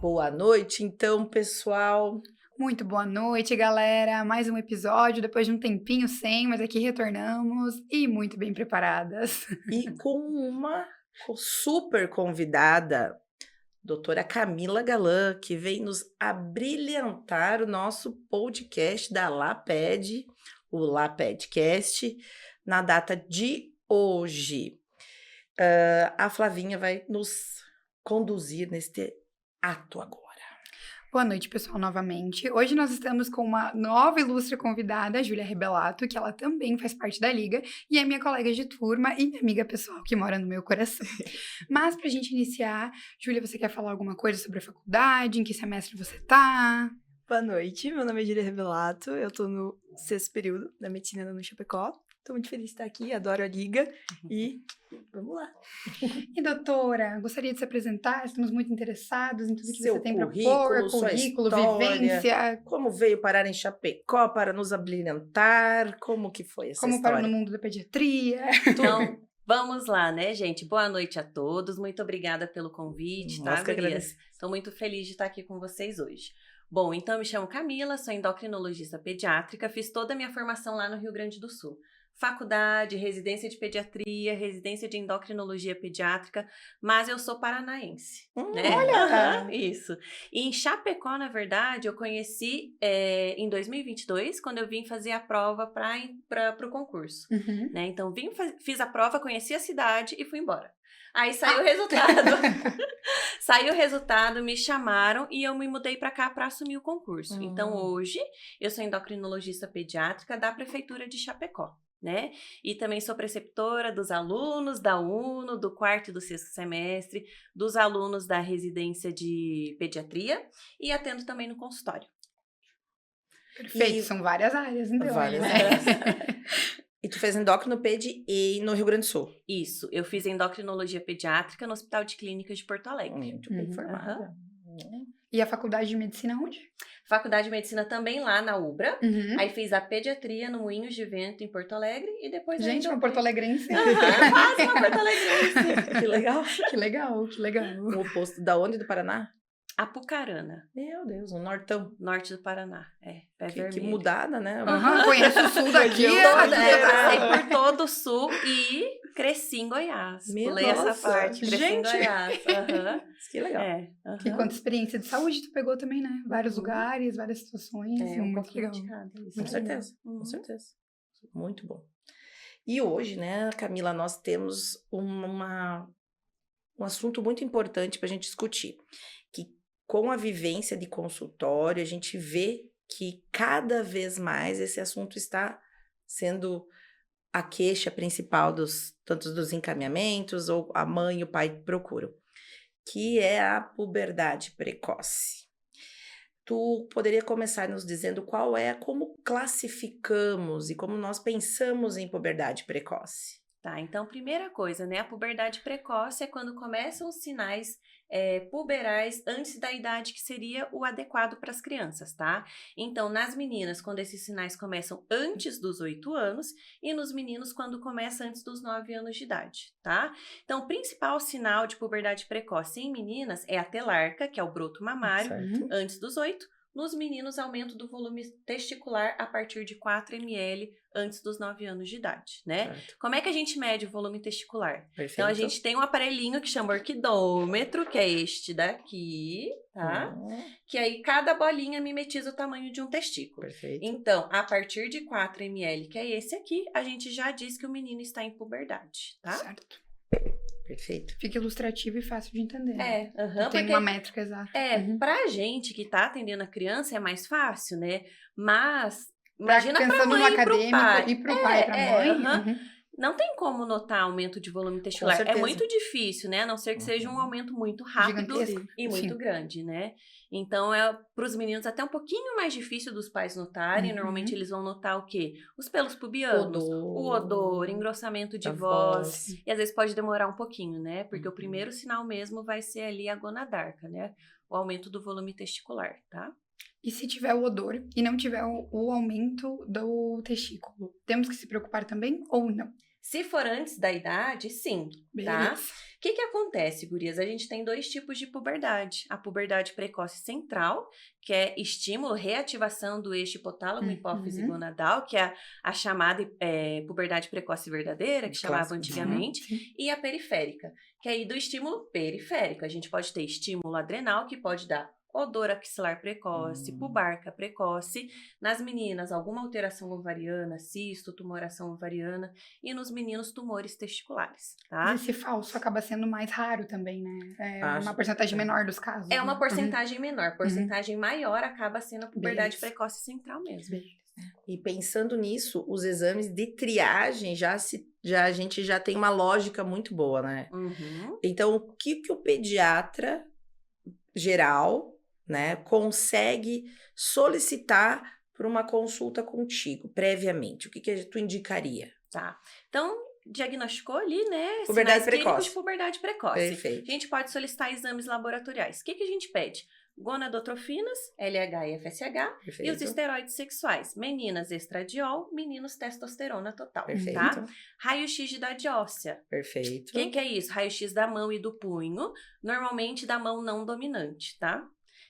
Boa noite, então, pessoal. Muito boa noite, galera. Mais um episódio, depois de um tempinho sem, mas aqui retornamos e muito bem preparadas. E com uma super convidada, doutora Camila Galan, que vem nos abrilhantar o nosso podcast da LAPED, o LAPEDcast, na data de hoje. A Flavinha vai nos conduzir neste ato agora. Boa noite, pessoal, novamente. Hoje nós estamos com uma nova ilustre convidada, a Júlia Rebelato, que ela também faz parte da Liga e é minha colega de turma e minha amiga pessoal que mora no meu coração. Mas pra gente iniciar, Júlia, você quer falar alguma coisa sobre a faculdade? Em que semestre você tá? Boa noite, meu nome é Júlia Rebelato, eu tô no 6º período da medicina no Chapecó. Tô muito feliz de estar aqui, adoro a Liga e vamos lá. E doutora, gostaria de se apresentar, estamos muito interessados em tudo que Seu você tem para currículo, propor, sua currículo, história, vivência. Como veio parar em Chapecó para nos abrilhantar? Como que foi essa Como história? para no mundo da pediatria. Então, vamos lá, né, gente? Boa noite a todos. Muito obrigada pelo convite, Nós tá, que gurias? agradecemos. Estou muito feliz de estar aqui com vocês hoje. Bom, então me chamo Camila, sou endocrinologista pediátrica, fiz toda a minha formação lá no Rio Grande do Sul. Faculdade, residência de pediatria, residência de endocrinologia pediátrica, mas eu sou paranaense, né? Olha! Isso. E em Chapecó, na verdade, eu conheci em 2022, quando eu vim fazer a prova para o concurso, Uhum. né? Então, fiz a prova, conheci a cidade e fui embora. Aí saiu o resultado. Saiu o resultado, me chamaram e eu me mudei para cá para assumir o concurso. Então, hoje, eu sou endocrinologista pediátrica da Prefeitura de Chapecó, né? E também sou preceptora dos alunos da UNO, do 4º e do 6º semestre, dos alunos da residência de pediatria e atendo também no consultório. Perfeito, E- são várias áreas, então. Várias né? áreas. E tu fez endocrinoped e no Rio Grande do Sul. Isso, eu fiz endocrinologia pediátrica no Hospital de Clínicas de Porto Alegre. Muito bem Uhum. informada. E a faculdade de medicina onde? Faculdade de Medicina também lá na UBRA. Uhum. Aí fiz a pediatria no Moinhos de Vento, em Porto Alegre. E depois Gente, ainda uma Porto Alegrense. Quase uma Porto Alegrense. Que legal. Que legal, que legal. O oposto da onde do Paraná? Apucarana, Meu Deus, um nortão. norte do Paraná. Pé Que vermelho. mudada, né? Aham, conheço o sul daqui. Toda, aqui, passei por todo o sul e cresci em Goiás. Meu Pulei essa nossa, parte, cresci em gente. Goiás. Aham. Que legal. E quanta experiência de saúde tu pegou também, né? Vários Uhum. lugares, várias situações. Um muito pouquinho legal. de cada. isso Com aí. certeza, com Uhum. certeza. Muito bom. E hoje, né, Camila, nós temos um assunto muito importante para a gente discutir. Que com a vivência de consultório, a gente vê que cada vez mais esse assunto está sendo a queixa principal tanto dos encaminhamentos, ou a mãe e o pai procuram, que é a puberdade precoce. Tu poderia começar nos dizendo como classificamos e como nós pensamos em puberdade precoce? Tá, então, primeira coisa, né? A puberdade precoce é quando começam os sinais puberais antes da idade que seria o adequado para as crianças, tá? Então, nas meninas, quando esses sinais começam antes dos 8 anos e nos meninos, quando começa antes dos 9 anos de idade, tá? Então, o principal sinal de puberdade precoce em meninas é a telarca, que é o broto mamário, Certo. antes dos 8. Nos meninos, aumento do volume testicular a partir de 4 ml antes dos 9 anos de idade, né? Certo. Como é que a gente mede o volume testicular? Perfeito. Então, a gente tem um aparelhinho que chama orquidômetro, que é este daqui, tá? Que aí cada bolinha mimetiza o tamanho de um testículo. Perfeito. Então, a partir de 4 ml, que é esse aqui, a gente já diz que o menino está em puberdade, tá? Certo. Perfeito. Fica ilustrativo e fácil de entender. né? Tem porque uma métrica exata. Uhum. pra gente que tá atendendo a criança é mais fácil, né? Mas Pra imagina pra pensando no mãe e pro acadêmico pai. e pro pai e pra mãe. aham. Uhum. Não tem como notar aumento de volume testicular. É certeza. muito difícil, né? A não ser que seja um aumento muito rápido Gigantesco. e muito Sim. grande, né? Então, para os meninos até um pouquinho mais difícil dos pais notarem. Uhum. Normalmente, eles vão notar o quê? Os pelos pubianos, o odor, engrossamento de a voz. E às vezes pode demorar um pouquinho, né? Porque Uhum. o primeiro sinal mesmo vai ser ali a gonadarca, né? O aumento do volume testicular, tá? E se tiver o odor e não tiver o aumento do testículo, temos que se preocupar também ou não? Se for antes da idade, sim, tá? Beleza. O que acontece, gurias? A gente tem 2 tipos de puberdade. A puberdade precoce central, que é estímulo, reativação do eixo hipotálamo, hipófise Uhum. gonadal, que é a chamada puberdade precoce verdadeira, que chamava Clássico. antigamente, Sim. e a periférica, que é aí do estímulo periférico. A gente pode ter estímulo adrenal, que pode dar odor axilar precoce, pubarca precoce. Nas meninas, alguma alteração ovariana, cisto, tumoração ovariana. E nos meninos, tumores testiculares, tá? Mas esse falso acaba sendo mais raro também, né? É Acho uma porcentagem que é. menor dos casos. É uma né? porcentagem menor. Porcentagem maior acaba sendo a puberdade Beleza. precoce central mesmo. Beleza. E pensando nisso, os exames de triagem a gente já tem uma lógica muito boa, né? Uhum. Então, o que o pediatra geral, né, consegue solicitar para uma consulta contigo, previamente? O que tu indicaria? Tá. Então, diagnosticou ali, né? Puberdade sinais clínicos precoce. de puberdade precoce. Perfeito. A gente pode solicitar exames laboratoriais. O que a gente pede? Gonadotrofinas, LH e FSH, e os Perfeito. esteroides sexuais. Meninas, estradiol, meninos, testosterona total, Perfeito. tá? Raio-X de idade óssea. Perfeito. O que é isso? Raio-X da mão e do punho, normalmente da mão não dominante, tá?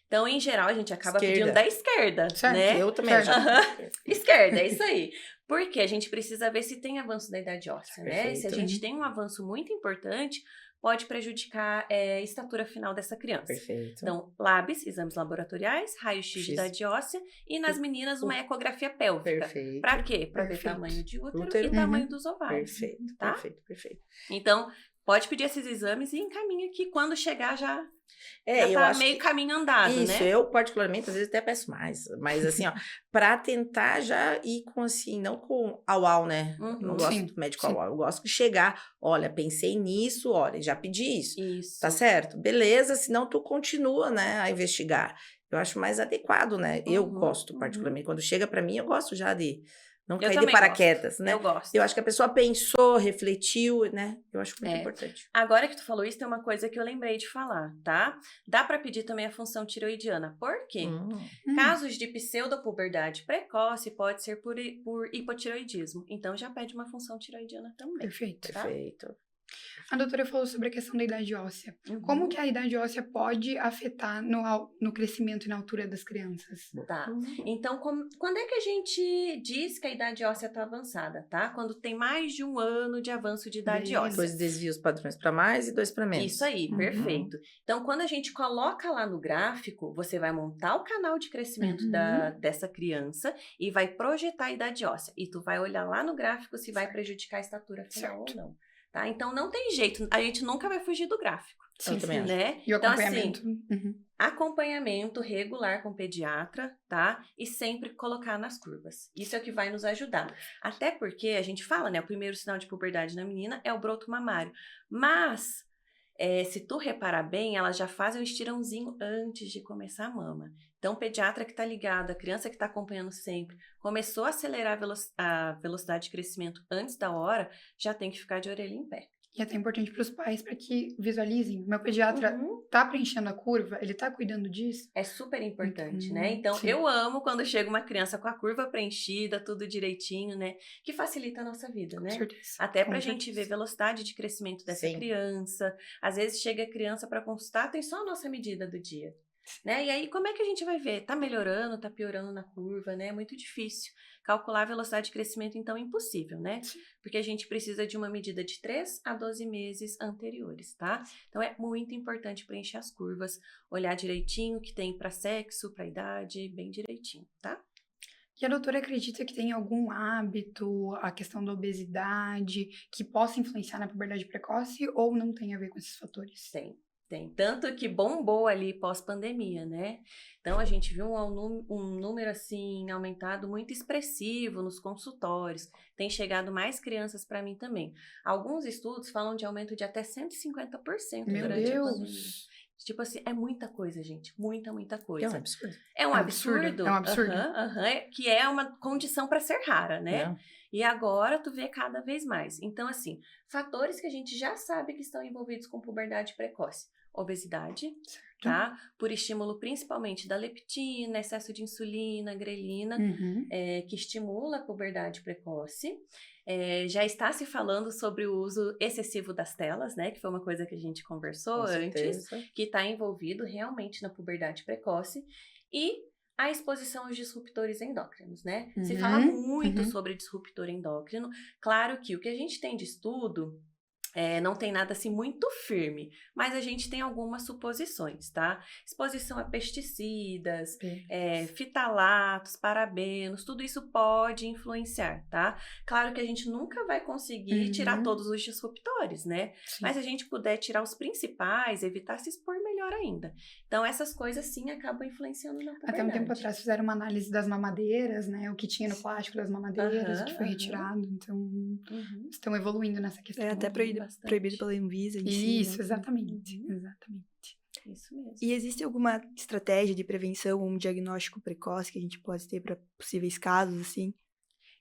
Então, em geral, a gente acaba Esquerda. pedindo da esquerda, Certo. né? Eu também já. Esquerda, é isso aí. Porque a gente precisa ver se tem avanço da idade óssea, né? Se a Perfeito. gente tem um avanço muito importante, pode prejudicar a estatura final dessa criança. Perfeito. Então, LABs, exames laboratoriais, raio-x de X. idade óssea e nas meninas uma ecografia pélvica. Perfeito. Pra quê? Pra ver Perfeito. tamanho de útero Útero. e tamanho dos ovários. Perfeito. Tá? Perfeito. Então, pode pedir esses exames e encaminha que quando chegar já Eu tá acho meio que caminho andado, isso, né? eu particularmente, às vezes até peço mais, mas assim, ó, pra tentar já ir com assim, não com au-au, né? Eu não Uhum. gosto Sim, do médico sim. au-au, eu gosto de chegar, olha, pensei nisso, olha, já pedi isso, Isso. tá certo? Beleza, senão tu continua, né, a investigar. Eu acho mais adequado, né? Eu Uhum, gosto particularmente, quando chega pra mim, eu gosto já de não Eu cair de também paraquedas, né? Eu gosto. Eu acho que a pessoa pensou, refletiu, né? Eu acho muito É. importante. Agora que tu falou isso, tem uma coisa que eu lembrei de falar, tá? Dá pra pedir também a função tiroidiana. Por quê? Casos de pseudopuberdade precoce pode ser por hipotiroidismo. Então já pede uma função tiroidiana também. Perfeito. Tá? Perfeito. A doutora falou sobre a questão da idade óssea. Como que a idade óssea pode afetar no crescimento e na altura das crianças? Tá. Então, quando é que a gente diz que a idade óssea está avançada, tá? Quando tem mais de 1 ano de avanço de idade Beleza. óssea. Dois desvios padrões para mais e 2 para menos. Isso aí, Uhum. perfeito. Então, quando a gente coloca lá no gráfico, você vai montar o canal de crescimento Uhum. dessa criança e vai projetar a idade óssea. E tu vai olhar lá no gráfico se vai prejudicar a estatura final Certo. ou não. Tá? Então, não tem jeito. A gente nunca vai fugir do gráfico. Eu também acho. Né? E o Então, acompanhamento? assim, acompanhamento regular com o pediatra, tá? E sempre colocar nas curvas. Isso é o que vai nos ajudar. Até porque a gente fala, né? O primeiro sinal de puberdade na menina é o broto mamário. Mas, se tu reparar bem, elas já fazem um estirãozinho antes de começar a mama. Então, o pediatra que tá ligado, a criança que tá acompanhando sempre, começou a acelerar a velocidade de crescimento antes da hora, já tem que ficar de orelha em pé. E é até importante para os pais para que visualizem. Meu pediatra Uhum. tá preenchendo a curva, ele tá cuidando disso. É super importante, né? Uhum, Então, sim. eu amo quando chega uma criança com a curva preenchida, tudo direitinho, né? Que facilita a nossa vida, Com né? certeza. Até com pra gente certeza. ver velocidade de crescimento dessa Sim. criança. Às vezes chega a criança para consultar, tem só a nossa medida do dia. Né? E aí, como é que a gente vai ver? Tá melhorando, tá piorando na curva, né? É muito difícil. Calcular a velocidade de crescimento, então, é impossível, né? Sim. Porque a gente precisa de uma medida de 3 a 12 meses anteriores, tá? Então, é muito importante preencher as curvas, olhar direitinho o que tem para sexo, para idade, bem direitinho, tá? E a doutora acredita que tem algum hábito, a questão da obesidade, que possa influenciar na puberdade precoce ou não tem a ver com esses fatores? Tem. Tanto que bombou ali pós-pandemia, né? Então, a gente viu um número, assim, aumentado muito expressivo nos consultórios. Tem chegado mais crianças para mim também. Alguns estudos falam de aumento de até 150% Meu durante a pandemia. Deus! Tipo assim, é muita coisa, gente. Muita Que é coisa. um absurdo. É um absurdo. É um absurdo. Que é uma condição para ser rara, né? Né? E agora tu vê cada vez mais. Então, assim, fatores que a gente já sabe que estão envolvidos com puberdade precoce. Obesidade, tá? Por estímulo principalmente da leptina, excesso de insulina, grelina, Uhum. que estimula a puberdade precoce. Já está se falando sobre o uso excessivo das telas, né? Que foi uma coisa que a gente conversou Com antes, certeza. que está envolvido realmente na puberdade precoce. E a exposição aos disruptores endócrinos, né? Se fala muito sobre disruptor endócrino. Claro que o que a gente tem de estudo não tem nada assim muito firme, mas a gente tem algumas suposições, tá? Exposição a pesticidas, fitalatos, parabenos, tudo isso pode influenciar, tá? Claro que a gente nunca vai conseguir tirar todos os disruptores, né? Sim. Mas se a gente puder tirar os principais, evitar se expor, melhor ainda. Então, essas coisas sim acabam influenciando na puberdade. Até um tempo atrás fizeram uma análise das mamadeiras, né? O que tinha no plástico das mamadeiras, o que foi retirado. Então, estão evoluindo nessa questão. É até proibido pela Anvisa em si, Isso, né? exatamente. Exatamente. Isso mesmo. E existe alguma estratégia de prevenção ou um diagnóstico precoce que a gente pode ter para possíveis casos, assim?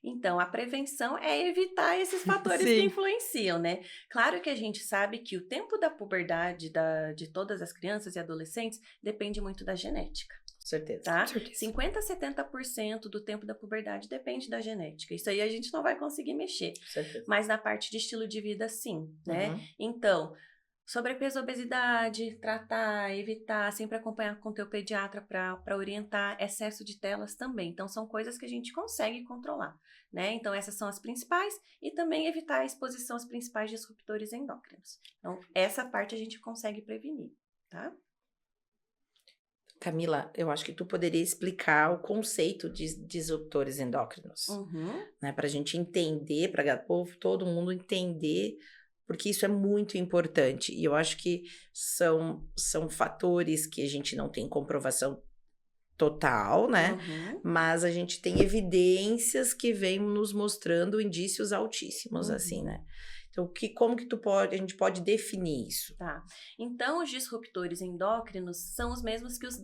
Então, a prevenção é evitar esses fatores que influenciam, né? Claro que a gente sabe que o tempo da puberdade de todas as crianças e adolescentes depende muito da genética. Com certeza. Tá? Com certeza. 50 a 70% do tempo da puberdade depende da genética. Isso aí a gente não vai conseguir mexer. Com certeza. Mas na parte de estilo de vida, sim, né? Uhum. Então, sobrepeso, obesidade, tratar, evitar, sempre acompanhar com o teu pediatra para orientar, excesso de telas também. Então, são coisas que a gente consegue controlar, né? Então, essas são as principais e também evitar a exposição aos principais disruptores endócrinos. Então, essa parte a gente consegue prevenir, tá? Camila, eu acho que tu poderia explicar o conceito de disruptores endócrinos, né? Para a gente entender, para todo mundo entender, porque isso é muito importante. E eu acho que são fatores que a gente não tem comprovação total, né? Mas a gente tem evidências que vêm nos mostrando indícios altíssimos, assim, né? Então, como que a gente pode definir isso? Tá. Então, os disruptores endócrinos são os mesmos que os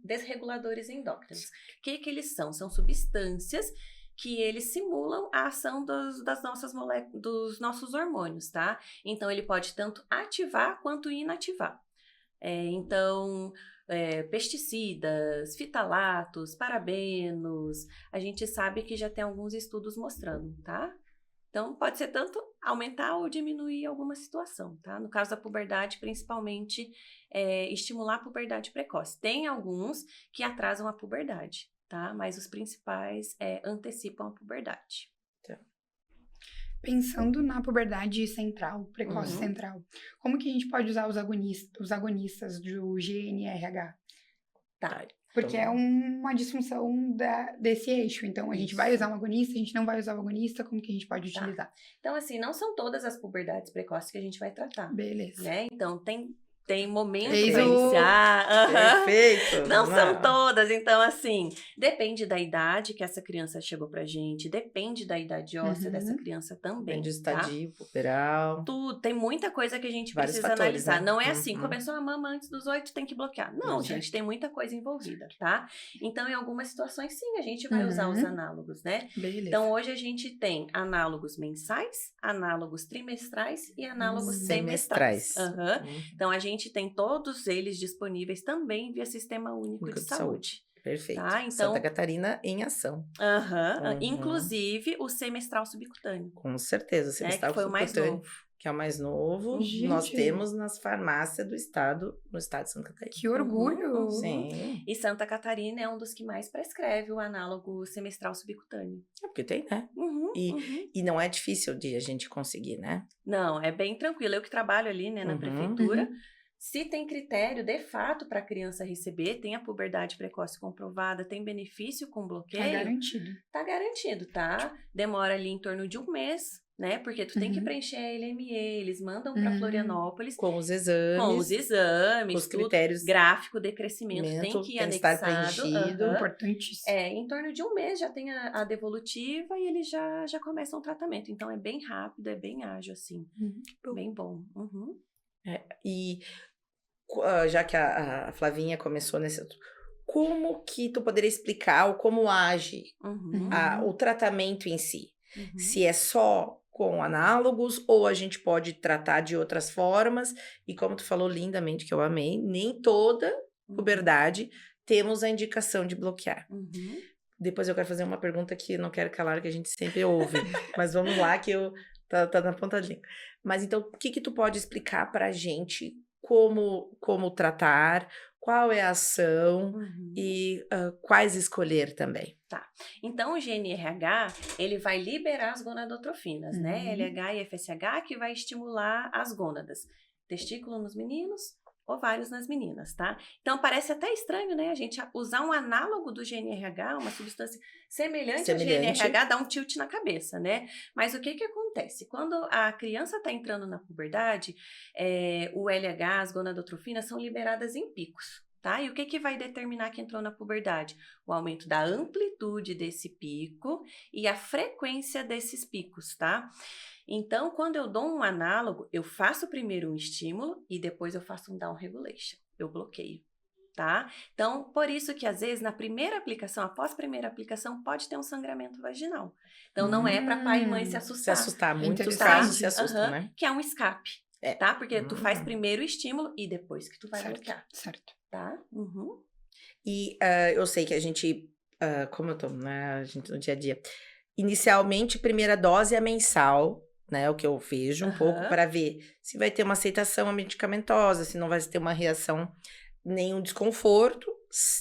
desreguladores endócrinos. O que eles são? São substâncias que eles simulam a ação das nossas moléculas, dos nossos hormônios, tá? Então, ele pode tanto ativar quanto inativar. Então, pesticidas, fitalatos, parabenos, a gente sabe que já tem alguns estudos mostrando, tá? Então, pode ser tanto aumentar ou diminuir alguma situação, tá? No caso da puberdade, principalmente, estimular a puberdade precoce. Tem alguns que atrasam a puberdade, tá? Mas os principais antecipam a puberdade. Pensando na puberdade central, precoce central, como que a gente pode usar os agonistas do GnRH? Tá. Porque é uma disfunção desse eixo. Então, a gente vai usar um agonista, a gente não vai usar o agonista, como que a gente pode utilizar? Então, assim, não são todas as puberdades precoces que a gente vai tratar. Beleza. Né? Então, tem momentos Eis para iniciar. Perfeito! Não são todas. Então, assim, depende da idade que essa criança chegou pra gente, depende da idade óssea dessa criança também. Depende do estadio puberal. Tudo. Tem muita coisa que a gente Vários precisa fatores, analisar. né? Não é assim, começou a mama antes dos 8, tem que bloquear. Não, gente, tem muita coisa envolvida, tá? Então, em algumas situações, sim, a gente vai usar os análogos, né? Beleza. Então, hoje a gente tem análogos mensais, análogos trimestrais e análogos semestrais. Então, a gente tem todos eles disponíveis também via Sistema Único de Saúde. Perfeito. Tá? Então, Santa Catarina em ação. Inclusive o semestral subcutâneo. Com certeza, o semestral que foi subcutâneo. O mais novo. Que é o mais novo, nós temos nas farmácias do estado, no estado de Santa Catarina. Que orgulho! Sim. E Santa Catarina é um dos que mais prescreve o análogo semestral subcutâneo. É porque tem, né? E não é difícil de a gente conseguir, né? Não, é bem tranquilo. Eu que trabalho ali, né, na prefeitura. Se tem critério, de fato, para a criança receber, tem a puberdade precoce comprovada, tem benefício com bloqueio. Tá garantido. Tá garantido, tá? Demora ali em torno de um mês, né? Porque tu tem que preencher a LME, eles mandam para Florianópolis. Com os exames. Com os exames, os critérios. Gráfico de crescimento tem que ir anexado. Estar preenchido. Importantíssimo. Em torno de um mês já tem a devolutiva e eles já começam o tratamento. Então, é bem rápido, é bem ágil, assim. Bem bom. E já que a Flavinha começou nesse outro, como que tu poderia explicar ou como age o tratamento em si? Se é só com análogos ou a gente pode tratar de outras formas? E como tu falou lindamente, que eu amei, nem toda puberdade temos a indicação de bloquear. depois eu quero fazer uma pergunta que não quero calar, que a gente sempre ouve. Mas vamos lá, que tá na ponta da língua. Mas então, o que tu pode explicar pra gente como tratar, qual é a ação e quais escolher também? Tá. Então, o GNRH, ele vai liberar as gonadotrofinas, né? LH e FSH, que vai estimular as gônadas. Testículo nos meninos, ovários nas meninas, tá? Então, parece até estranho, né? A gente usar um análogo do GNRH, uma substância semelhante ao GNRH, dá um tilt na cabeça, né? Mas o que acontece? Quando a criança está entrando na puberdade, o LH, as gonadotrofinas, são liberadas em picos. Tá? E o que vai determinar que entrou na puberdade? O aumento da amplitude desse pico e a frequência desses picos, tá? Então, quando eu dou um análogo, eu faço primeiro um estímulo e depois eu faço um down regulation. Eu bloqueio, tá? Então, por isso que às vezes na primeira aplicação, após a primeira aplicação, pode ter um sangramento vaginal. Então, não é para pai e mãe se assustar. Se assustar, muitos Tá? casos se assustam, né? Que é um escape, tá? Porque tu faz primeiro o estímulo e depois que tu vai bloquear. Certo. Tá? E eu sei que a gente, como eu tô, né, a gente no dia a dia, inicialmente, primeira dose é mensal, né, o que eu vejo um pouco para ver se vai ter uma aceitação medicamentosa, se não vai ter uma reação, nenhum desconforto,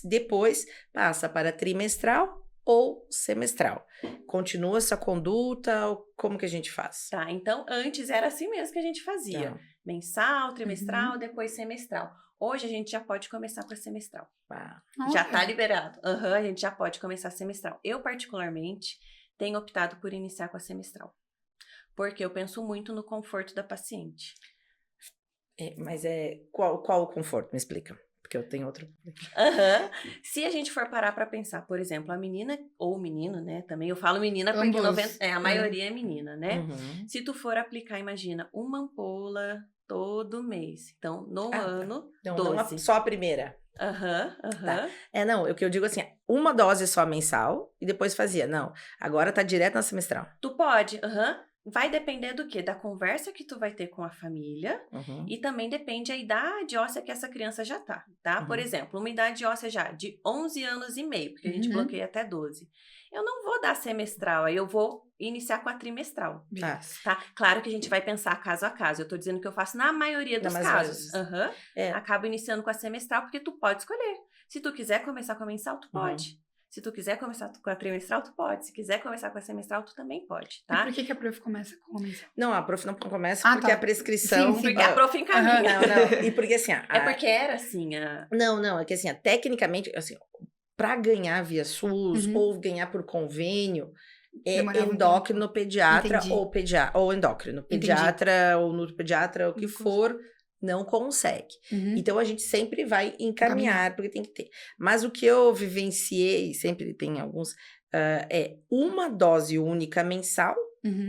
depois passa para trimestral ou semestral. Continua essa conduta, ou como que a gente faz? Tá, então antes era assim mesmo que a gente fazia. Tá. Mensal, trimestral, depois semestral. Hoje a gente já pode começar com a semestral. Ah. Já tá liberado. A gente já pode começar a semestral. Eu, particularmente, tenho optado por iniciar com a semestral. Porque eu penso muito no conforto da paciente. Mas qual o conforto? Me explica. Porque eu tenho outro. Se a gente for parar pra pensar, por exemplo, a menina ou o menino, né? Também eu falo menina porque Ambos. a maioria é menina, né? Uhum. Se tu for aplicar, imagina, uma ampola todo mês. Então, no ano, Não, 12. não só a primeira. Tá. Não, o que eu digo assim, uma dose só mensal e depois fazia. Não, agora tá direto na semestral. Tu pode, Vai depender do quê? Da conversa que tu vai ter com a família e também depende a idade óssea que essa criança já tá? Por exemplo, uma idade óssea já de 11 anos e meio, porque a gente bloqueia até 12. Eu não vou dar semestral, aí eu vou iniciar com a trimestral. Tá? Claro que a gente vai pensar caso a caso. Eu tô dizendo que eu faço na maioria dos casos. Acabo iniciando com a semestral porque tu pode escolher. Se tu quiser começar com a mensal, tu pode. Se tu quiser começar com a trimestral, tu pode. Se quiser começar com a semestral, tu também pode, tá? E por que a prof começa com a mensal? Não, a prof não começa porque a prescrição... Sim. Porque a prof encaminha. Não. E porque assim... É porque era assim Não, é que assim, tecnicamente, assim, para ganhar via SUS ou ganhar por convênio, endócrino, pediatra ou endócrino. Pediatra ou nutropediatra, o que for... não consegue. Então, a gente sempre vai encaminhar, porque tem que ter. Mas o que eu vivenciei, sempre tem alguns, é uma dose única mensal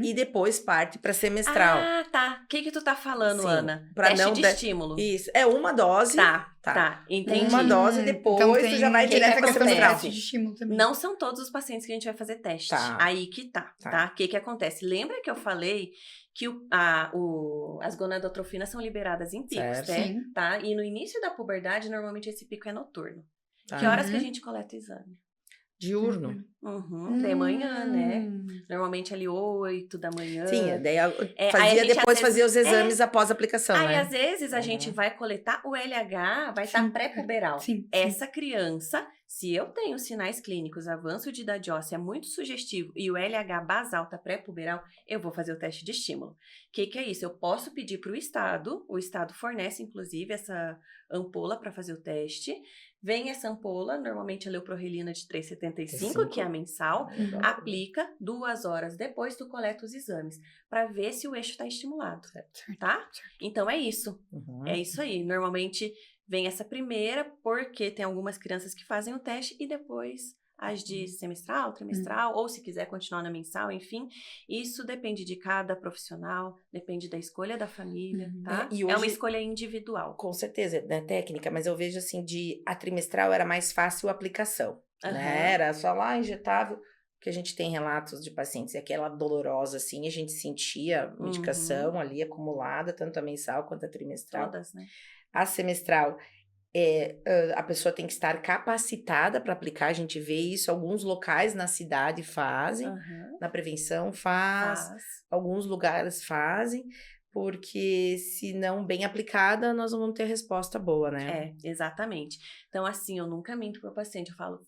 e depois parte para semestral. Ah, tá. O que tu tá falando, Sim, Ana? Pra Teste não de estímulo. Isso. É uma dose. Tá. Entendi. Uma dose depois então tu já vai direto para semestral. De estímulo também. Não são todos os pacientes que a gente vai fazer teste. Aí que tá. O que acontece? Lembra que eu falei que as gonadotrofinas são liberadas em picos, tá? E no início da puberdade, normalmente esse pico é noturno. Que horas que a gente coleta o exame? Diurno. De manhã, né? Normalmente ali 8 da manhã. Sim, daí depois fazia os exames após a aplicação, aí, né? às vezes, a gente vai coletar o LH, vai estar pré-puberal. Essa criança, se eu tenho sinais clínicos, avanço de idade óssea muito sugestivo e o LH basal tá pré-puberal, eu vou fazer o teste de estímulo. O que é isso? Eu posso pedir para o Estado fornece, inclusive, essa ampola para fazer o teste. Vem essa ampola, normalmente a leuprorelina de 3,75, que é a mensal, aplica 2 horas depois, tu coleta os exames, para ver se o eixo está estimulado, tá? Então, é isso. É isso aí. Normalmente, vem essa primeira, porque tem algumas crianças que fazem o teste e depois as de semestral, trimestral, ou se quiser continuar na mensal, enfim. Isso depende de cada profissional, depende da escolha da família, tá? E hoje, é uma escolha individual. Com certeza, né, técnica, mas eu vejo assim, a trimestral era mais fácil a aplicação, né? Era só lá, injetável, que a gente tem relatos de pacientes, aquela dolorosa assim, a gente sentia a medicação ali acumulada, tanto a mensal quanto a trimestral. Todas, né? A semestral a pessoa tem que estar capacitada para aplicar, a gente vê isso, alguns locais na cidade fazem, Aham. na prevenção faz, alguns lugares fazem, porque se não bem aplicada, nós não vamos ter resposta boa, né? Exatamente. Então, assim, eu nunca minto pro paciente, eu falo,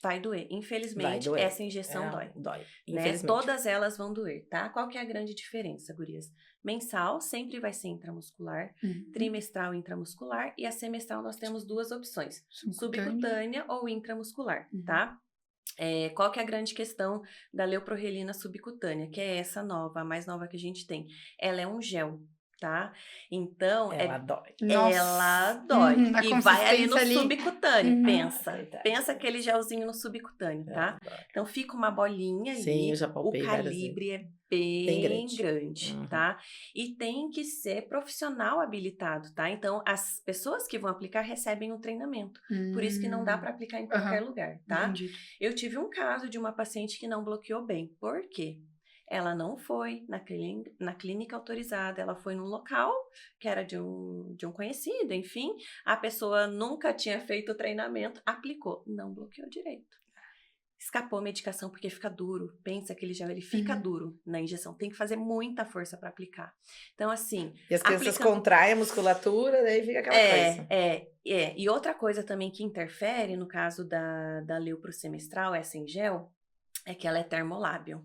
vai doer. Infelizmente, doer. essa injeção dói. Dói, Né? infelizmente. Todas elas vão doer, tá? Qual que é a grande diferença, gurias? Mensal sempre vai ser intramuscular, trimestral intramuscular e a semestral nós temos duas opções, subcutânea ou intramuscular, tá? Qual que é a grande questão da leuprorelina subcutânea, que é essa nova, a mais nova que a gente tem? Ela é um gel, tá? Então, Ela dói. ela dói. A E vai ali no consistência ali. subcutâneo, pensa. Verdade. Pensa aquele gelzinho no subcutâneo, tá? Ela dói. Então, fica uma bolinha Sim, ali. eu já O palpei várias calibre é Bem bem grande. grande, Uhum. tá? E tem que ser profissional habilitado, tá? Então, as pessoas que vão aplicar recebem um treinamento. Por isso que não dá para aplicar em qualquer lugar, tá? Entendi. Eu tive um caso de uma paciente que não bloqueou bem. Por quê? Ela não foi na clínica autorizada, ela foi num local que era de um conhecido, enfim. A pessoa nunca tinha feito o treinamento, aplicou, não bloqueou direito. Escapou a medicação porque fica duro. Pensa que ele fica duro na injeção. Tem que fazer muita força para aplicar. Então, assim... E as crianças contraem a musculatura, daí fica aquela coisa. E outra coisa também que interfere, no caso da Leupro semestral, essa em gel, é que ela é termolábil.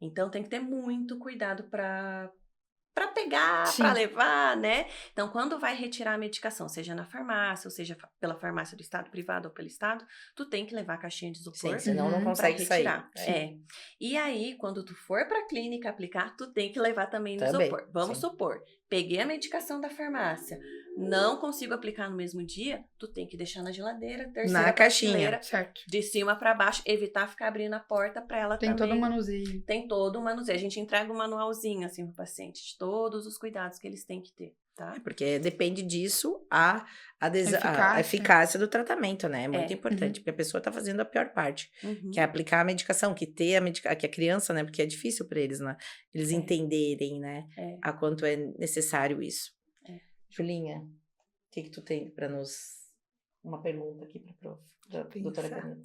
Então, tem que ter muito cuidado para pegar, para levar, né? Então, quando vai retirar a medicação, seja na farmácia, ou seja pela farmácia do estado, privado ou pelo estado, tu tem que levar a caixinha de isopor. Sim, senão não consegue retirar. sair. E aí, quando tu for pra clínica aplicar, tu tem que levar também no isopor. Vamos supor, peguei a medicação da farmácia, não consigo aplicar no mesmo dia, tu tem que deixar na geladeira, terceira Na caixinha. prateleira, Certo. de cima pra baixo, evitar ficar abrindo a porta pra ela Tem também. todo um manuseio. Tem todo um manuseio. A gente entrega um manualzinho, assim, pro paciente, de todos os cuidados que eles têm que ter, tá? Porque depende disso a eficácia do tratamento, né? É muito importante, porque a pessoa tá fazendo a pior parte, que é aplicar a medicação, que a criança, né? Porque é difícil para eles, né? Eles entenderem, né? A quanto é necessário isso. Julinha, o que tu tem para nos... Uma pergunta aqui pra doutora Camila.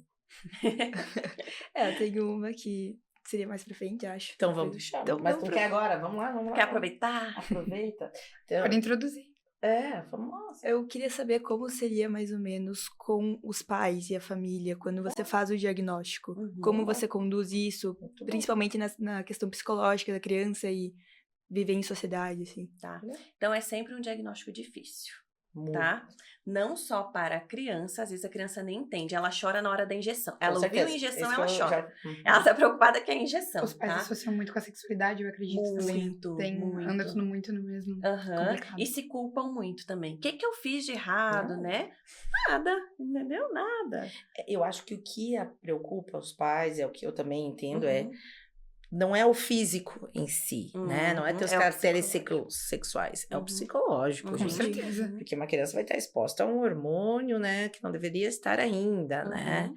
Eu tenho uma que seria mais pra frente, acho. Então vamos deixar. Mas tu quer agora? Vamos lá. Quer aproveitar? Aproveita. Então, Pode introduzir. vamos lá. Eu queria saber como seria mais ou menos com os pais e a família quando você faz o diagnóstico. Como você conduz isso, principalmente na questão psicológica da criança e viver em sociedade, assim. Tá. Então, é sempre um diagnóstico difícil. Tá? Não só para a criança, às vezes a criança nem entende, ela chora na hora da injeção. Ela ouviu a injeção, ela chora. Ela tá preocupada que é a injeção. Os pais associam muito com a sexualidade, eu acredito muito, também. muito. Anda tudo muito no mesmo. E se culpam muito também. O que eu fiz de errado, né? Nada, entendeu? Nada. Eu acho que o que preocupa os pais, é o que eu também entendo, não é o físico em si, né? Não é teus caracteres sexuais, é o psicológico, Com gente. certeza. Porque uma criança vai estar exposta a um hormônio, né? Que não deveria estar ainda, né?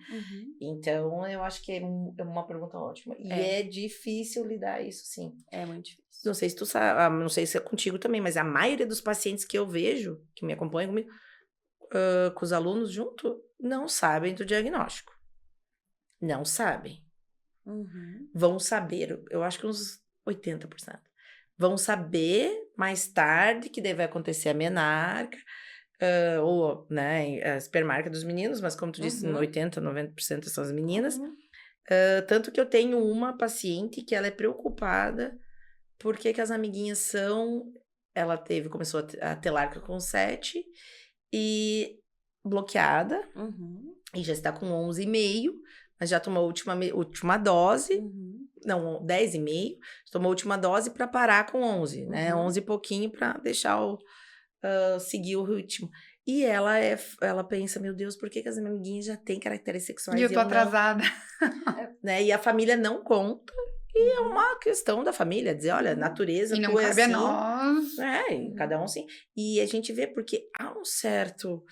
Então, eu acho que é uma pergunta ótima. E é difícil lidar isso, sim. É muito difícil. Não sei se tu sabe, não sei se é contigo também, mas a maioria dos pacientes que eu vejo, que me acompanham comigo, com os alunos junto, não sabem do diagnóstico. Não sabem. Vão saber, eu acho que uns 80%. Vão saber mais tarde que deve acontecer a menarca, ou né, a espermarca dos meninos, mas como tu disse, 80%, 90% são as meninas. Tanto que eu tenho uma paciente que ela é preocupada porque que as amiguinhas são... Ela começou a telarca com 7 e bloqueada, e já está com 11,5, mas já tomou a última dose, não, 10,5, tomou a última dose para parar com 11, né? 11 e pouquinho para deixar seguir o ritmo. E ela pensa, meu Deus, por que as minhas amiguinhas já têm caracteres sexuais? E eu tô atrasada. Né? E a família não conta, e é uma questão da família, dizer, olha, natureza, E não tu é cabe a assim. nós. Cada um sim. E a gente vê porque há um certo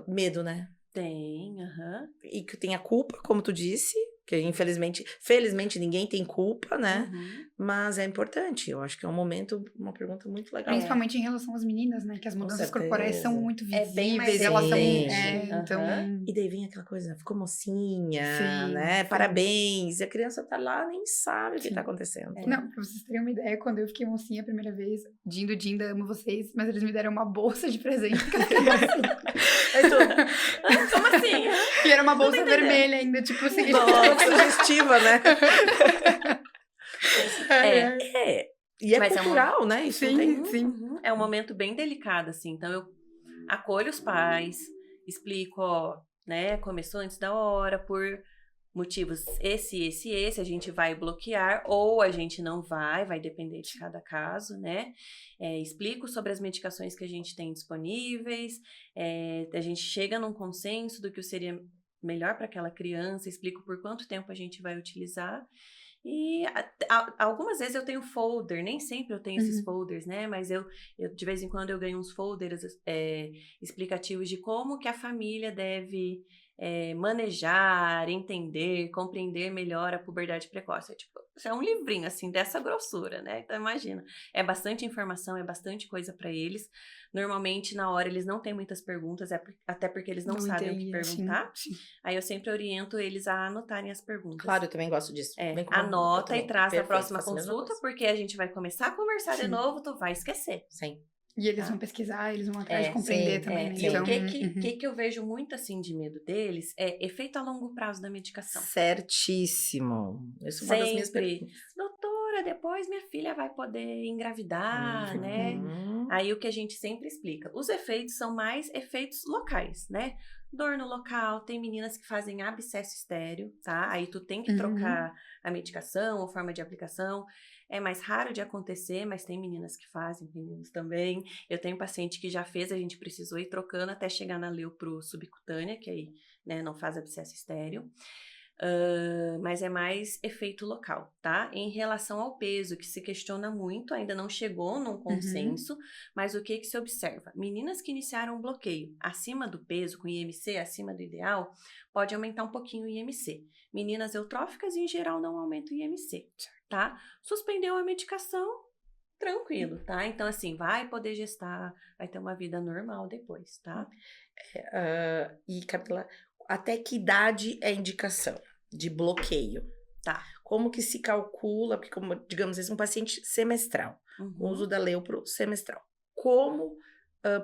medo, né? Tem, E que tem a culpa, como tu disse, que felizmente ninguém tem culpa, né? Mas é importante, eu acho que é um momento, uma pergunta muito legal. Principalmente em relação às meninas, né? Que as mudanças corporais são certeza. muito É bem mais visíveis, elas são... evidente. então... E daí vem aquela coisa, ficou mocinha, Sim, né? sim. Parabéns. E a criança tá lá, nem sabe o que Sim. tá acontecendo. Não, pra vocês terem uma ideia, quando eu fiquei mocinha a primeira vez, Dindo, Dinda, amo vocês, mas eles me deram uma bolsa de presente que eu fiquei assim. Como assim? E era uma bolsa vermelha ainda, tipo assim. Nossa, sugestiva, né? E é Mas cultural, né? Isso Sim, tem... sim. É um momento bem delicado, assim. Então, eu acolho os pais, explico, ó, né? Começou antes da hora, por motivos esse, a gente vai bloquear, ou a gente não vai depender de cada caso, né? Explico sobre as medicações que a gente tem disponíveis, a gente chega num consenso do que seria melhor para aquela criança, explico por quanto tempo a gente vai utilizar. E algumas vezes eu tenho folder, nem sempre eu tenho esses folders, né? Mas eu de vez em quando eu ganho uns folders explicativos de como que a família deve manejar, entender, compreender melhor a puberdade precoce. Isso é um livrinho, assim, dessa grossura, né? Então, imagina, é bastante informação, é bastante coisa para eles. Normalmente, na hora, eles não têm muitas perguntas, até porque eles não sabem o que perguntar. Sim. Aí, eu sempre oriento eles a anotarem as perguntas. Claro, eu também gosto disso. Anota e traz na Perfeito, próxima faço a mesma consulta, coisa. porque a gente vai começar a conversar de novo, tu vai esquecer. Sim. E eles vão pesquisar, eles vão atrás de compreender sim, também, né? E Então, o que eu vejo muito, assim, de medo deles é efeito a longo prazo da medicação. Certíssimo. Isso é uma das minhas perguntas. Doutora, depois minha filha vai poder engravidar, né? Aí o que a gente sempre explica. Os efeitos são mais efeitos locais, né? Dor no local, tem meninas que fazem abscesso estéreo, tá? Aí tu tem que trocar a medicação ou forma de aplicação. É mais raro de acontecer, mas tem meninas que fazem, meninos também. Eu tenho paciente que já fez, a gente precisou ir trocando até chegar na Leupro subcutânea, que aí, né, não faz abscesso estéreo. Mas é mais efeito local, tá? Em relação ao peso, que se questiona muito, ainda não chegou num consenso, mas o que se observa? Meninas que iniciaram um bloqueio acima do peso, com IMC acima do ideal, pode aumentar um pouquinho o IMC. Meninas eutróficas, em geral, não aumenta o IMC, tá? Suspendeu a medicação, tranquilo, tá? Então, assim, vai poder gestar, vai ter uma vida normal depois, tá? E, Camila, até que idade é indicação de bloqueio? Tá. Como que se calcula, porque como, digamos assim, um paciente semestral, o uso da Leupro semestral. Como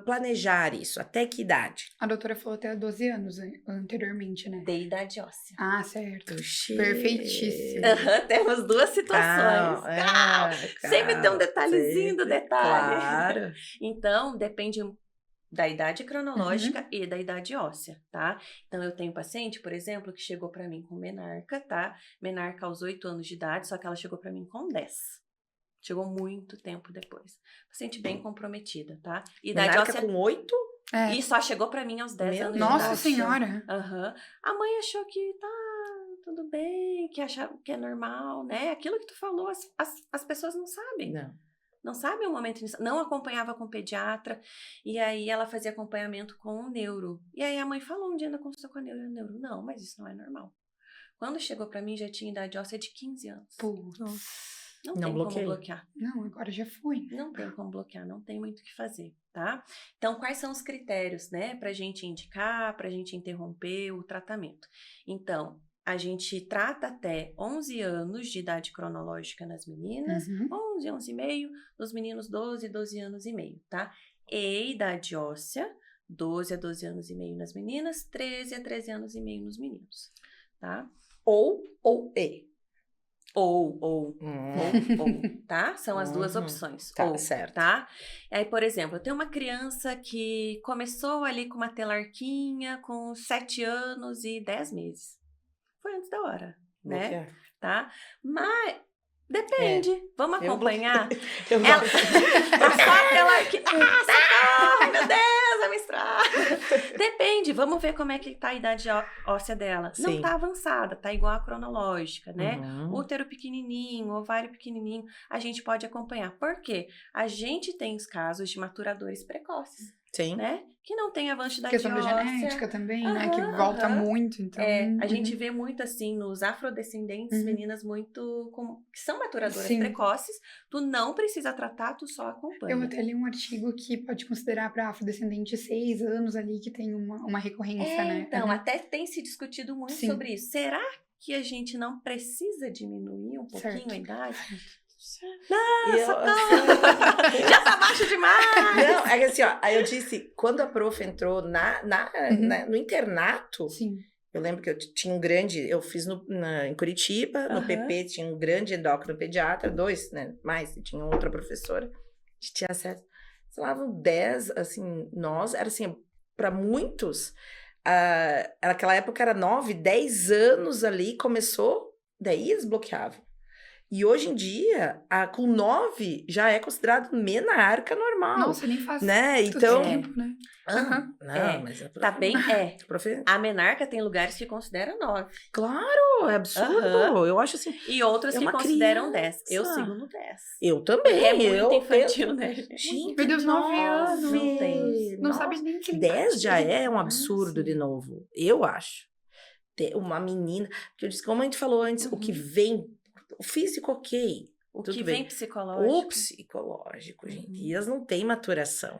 planejar isso? Até que idade? A doutora falou até 12 anos anteriormente, né? De idade óssea. Ah, certo. Oxê. Perfeitíssimo. Temos duas situações. Sempre tem um detalhezinho do detalhe. Claro. Então, depende da idade cronológica e da idade óssea, tá? Então, eu tenho paciente, por exemplo, que chegou pra mim com menarca, tá? Menarca aos 8 anos de idade, só que ela chegou pra mim com 10. Chegou muito tempo depois. Paciente bem comprometida, tá? Idade Menarca óssea com 8? e só chegou pra mim aos 10 anos de idade. Nossa Senhora! A mãe achou que tá tudo bem, que é normal, né? Aquilo que tu falou, as pessoas não sabem. Não sabem o momento inicial. Não acompanhava com o pediatra. E aí ela fazia acompanhamento com o neuro. E aí a mãe falou um dia na consulta com a neuro. Não, mas isso não é normal. Quando chegou pra mim, já tinha idade óssea de 15 anos. Putz. Não tem como bloquear. Não, agora já foi. Não tem como bloquear, não tem muito o que fazer, tá? Então, quais são os critérios, né? Pra gente indicar, pra gente interromper o tratamento. Então, a gente trata até 11 anos de idade cronológica nas meninas, 11, 11,5, nos meninos 12, 12 anos e meio, tá? E idade óssea, 12 a 12 anos e meio nas meninas, 13 a 13 anos e meio nos meninos, tá? Ou, tá? São as duas opções. Tá, certo. Tá? Aí, por exemplo, eu tenho uma criança que começou ali com uma telarquinha com 7 anos e 10 meses. Foi antes da hora, né? Tá? Mas depende. Vamos acompanhar? Ela... Só a telarquinha. Ai, meu Deus, vai menstruar. Depende. Vamos ver como é que tá a idade óssea dela. Sim. Não tá avançada, tá igual a cronológica, né? Útero pequenininho, ovário pequenininho, a gente pode acompanhar. Por quê? A gente tem os casos de maturadores precoces. Sim. né? Que não tem avanço da Questão da óssea. genética também, né? Que Aham, volta aham. muito, então... A gente vê muito, assim, nos afrodescendentes, meninas muito... que são maturadoras Sim. precoces. Tu não precisa tratar, tu só acompanha. Eu até li um artigo que pode considerar para afrodescendente 6 anos ali, que tem uma recorrência, né? Então, até tem se discutido muito Sim. sobre isso. Será que a gente não precisa diminuir um pouquinho Certo. a idade? E eu- Já tá baixo demais! Não, é que assim, ó, aí eu disse, quando a prof entrou no internato, Sim. eu lembro que eu tinha um grande, eu fiz em Curitiba, no Aham. PP tinha um grande endócrino pediatra, 2, né, mais, e tinha outra professora, a gente tinha acesso, sei lá, 10, assim, nós, era assim, para muitos, naquela época era 9, 10 anos ali, começou, daí eles bloqueavam. E hoje em dia, com 9, já é considerado menarca normal. Nossa, nem faz né? tanto Então, tempo, né? não, mas Tá bem? profe... A menarca tem lugares que consideram 9. Claro, é absurdo. Aham. Eu acho assim. E outros É que uma consideram 10. Eu criança. sigo no 10. Eu também. É muito eu infantil, né? Gente, Meu Deus, 9 anos. Não tem. Não sabe nem que 10 já idade. é um absurdo de novo. Eu acho. Ter uma menina. Porque eu disse, como a gente falou antes, o que vem. O físico, ok. O Tudo que bem. vem psicológico. O psicológico, gente. E elas não têm maturação.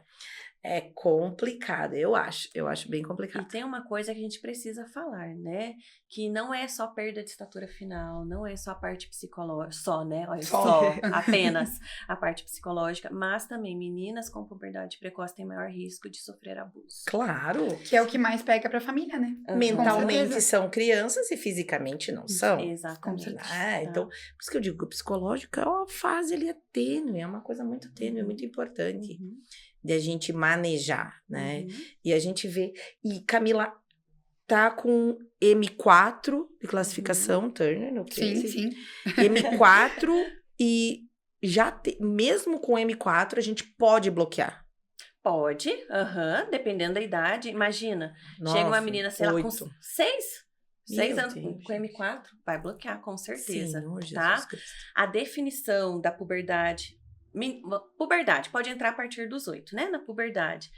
É complicado, eu acho. Eu acho bem E complicado. tem uma coisa que a gente precisa falar, né? Que não é só perda de estatura final, não é só a parte psicológica, só, né? Olha, só, apenas a parte psicológica, mas também meninas com puberdade precoce têm maior risco de sofrer abuso. Claro. Que é o que mais pega pra família, né? Mentalmente certeza. são crianças e fisicamente não são. Exatamente. Então, por isso que eu digo que o psicológico é uma fase ali, é tênue, é uma coisa muito tênue, muito importante de a gente manejar, né? E a gente vê. E Camila tá com M4 de classificação, Turner, ok? Sim. M4 e mesmo com M4 a gente pode bloquear. Pode, dependendo da idade. Imagina, chega uma 9, menina, sei lá, com 8. 6 Meu anos Deus, com M4, vai bloquear, com certeza, Senhor Jesus tá? Cristo. A definição da puberdade, puberdade pode entrar a partir dos 8, né? Na puberdade.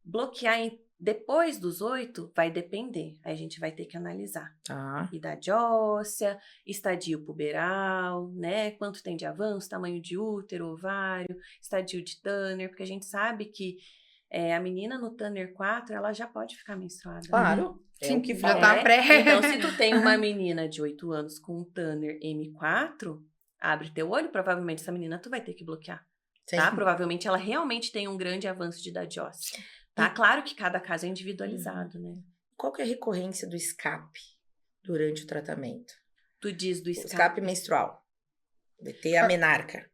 Bloquear depois dos 8 vai depender. Aí a gente vai ter que analisar. Tá. Idade óssea, estadio puberal, né? Quanto tem de avanço, tamanho de útero, ovário, estadio de Turner, porque a gente sabe que a menina no Turner 4, ela já pode ficar menstruada. Claro. Sim, o que já fala. tá pré. Então, se tu tem uma menina de 8 anos com um Turner M4, abre teu olho, provavelmente essa menina tu vai ter que bloquear, tá? Provavelmente ela realmente tem um grande avanço de idade óssea, tá? Claro que cada caso é individualizado, né? Qual que é a recorrência do escape durante o tratamento? Tu diz do O escape escape menstrual. De ter a menarca.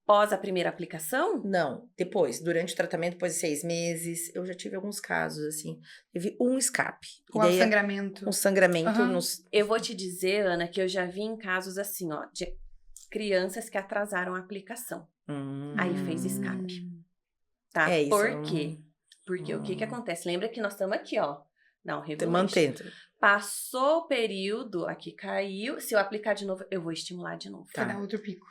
pós a primeira aplicação? Não, depois, durante o tratamento, depois de 6 meses, eu já tive alguns casos, assim, teve um escape. Com o sangramento. Um sangramento nos... Eu vou te dizer, Ana, que eu já vi em casos assim, ó, de crianças que atrasaram a aplicação. Aí fez escape. Tá? É isso. Por quê? Porque o que acontece? Lembra que nós estamos aqui, ó. Não, regulation. Mantendo. Passou o período, aqui caiu. Se eu aplicar de novo, eu vou estimular de novo. Pra dar outro pico.